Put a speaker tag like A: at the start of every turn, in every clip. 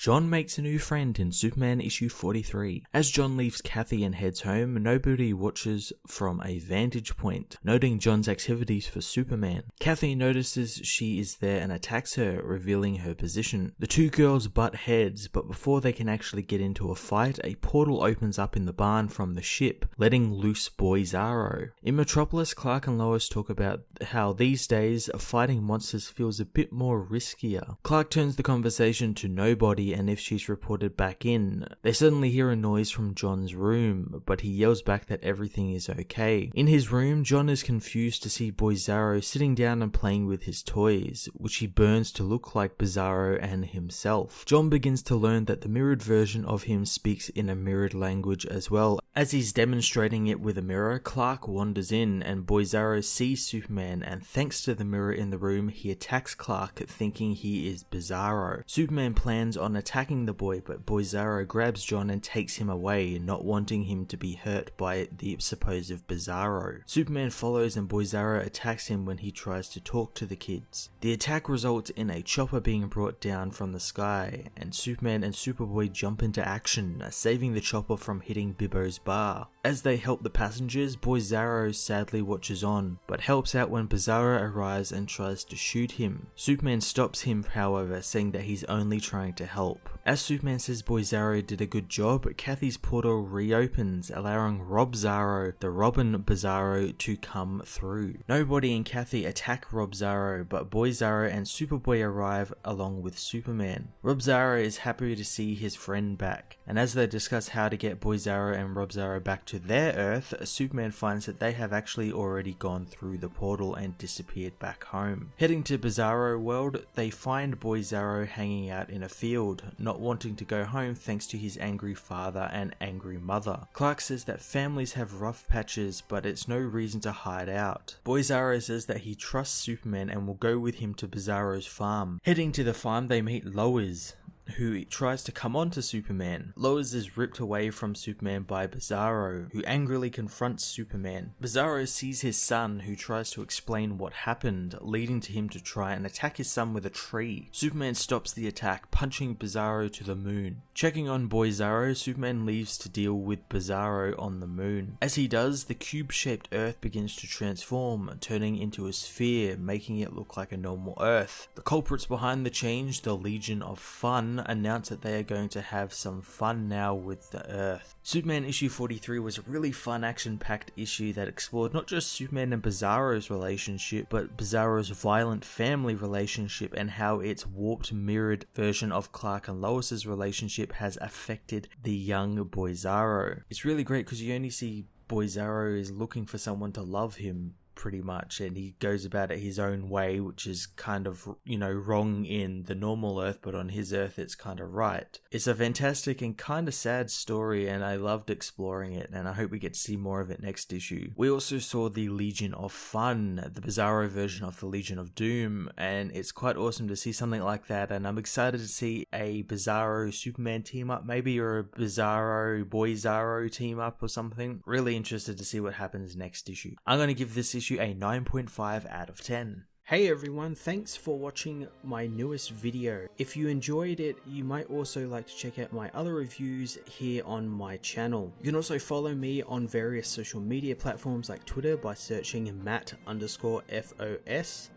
A: John makes a new friend in Superman issue 43. As John leaves Kathy and heads home, nobody watches from a vantage point, noting John's activities for Superman. Kathy notices she is there and attacks her, revealing her position. The two girls butt heads, but before they can actually get into a fight, a portal opens up in the barn from the ship, letting loose Bizarro. In Metropolis, Clark and Lois talk about how these days fighting monsters feels a bit more riskier. Clark turns the conversation to Nobody and if she's reported back in. They suddenly hear a noise from John's room, but he yells back that everything is okay. In his room, John is confused to see Bizarro sitting down and playing with his toys, which he burns to look like Bizarro and himself. John begins to learn that the mirrored version of him speaks in a mirrored language as well. As he's demonstrating it with a mirror, Clark wanders in and Bizarro sees Superman, and thanks to the mirror in the room, he attacks Clark thinking he is Bizarro. Superman plans on attacking the boy, but Bizarro grabs John and takes him away, not wanting him to be hurt by the supposed Bizarro. Superman follows and Bizarro attacks him when he tries to talk to the kids. The attack results in a chopper being brought down from the sky, and Superman and Superboy jump into action, saving the chopper from hitting Bibbo's bar. As they help the passengers, Bizarro sadly watches on, but helps out when Bizarro arrives and tries to shoot him. Superman stops him, however, saying that he's only trying to help. As Superman says Bizarro did a good job, Kathy's portal reopens, allowing Robzarro, the Robin Bizarro, to come through. Nobody and Kathy attack Robzarro, but Bizarro and Superboy arrive along with Superman. Robzarro is happy to see his friend back, and as they discuss how to get Bizarro and Robzarro back to their Earth, Superman finds that they have actually already gone through the portal and disappeared back home. Heading to Bizarro World, they find Bizarro hanging out in a field, not wanting to go home thanks to his angry father and angry mother. Clark says that families have rough patches, but it's no reason to hide out. Bizarro says that he trusts Superman and will go with him to Bizarro's farm. Heading to the farm, they meet Lois, who tries to come on to Superman. Lois is ripped away from Superman by Bizarro, who angrily confronts Superman. Bizarro sees his son, who tries to explain what happened, leading to him to try and attack his son with a tree. Superman stops the attack, punching Bizarro to the moon. Checking on Bizarro, Superman leaves to deal with Bizarro on the moon. As he does, the cube-shaped Earth begins to transform, turning into a sphere, making it look like a normal Earth. The culprits behind the change, the Legion of Fun, announce that they are going to have some fun now with the Earth. Superman issue 43 was a really fun action-packed issue that explored not just Superman and Bizarro's relationship, but Bizarro's violent family relationship and how its warped mirrored version of Clark and Lois's relationship has affected the young Bizarro. It's really great because you only see Bizarro is looking for someone to love him, pretty much, and he goes about it his own way, which is kind of, wrong in the normal Earth, but on his Earth it's kind of right. It's a fantastic and kind of sad story, and I loved exploring it, and I hope we get to see more of it next issue. We also saw the Legion of Fun, the Bizarro version of the Legion of Doom, and it's quite awesome to see something like that, and I'm excited to see a Bizarro Superman team up, maybe, or a Bizarro team up or something. Really interested to see what happens next issue. I'm going to give this issue a 9.5 out of 10. Hey everyone, thanks for watching my newest video. If you enjoyed it, you might also like to check out my other reviews here on my channel. You can also follow me on various social media platforms like Twitter by searching Matt_FOS,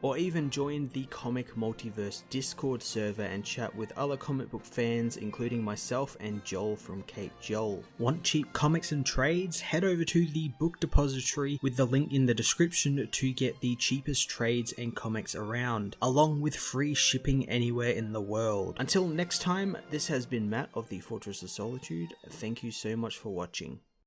A: or even join the Comic Multiverse Discord server and chat with other comic book fans, including myself and Joel from Cape Joel. Want cheap comics and trades? Head over to the book depository with the link in the description to get the cheapest trades and comics around, along with free shipping anywhere in the world. Until next time, this has been Matt of the Fortress of Solitude. Thank you so much for watching.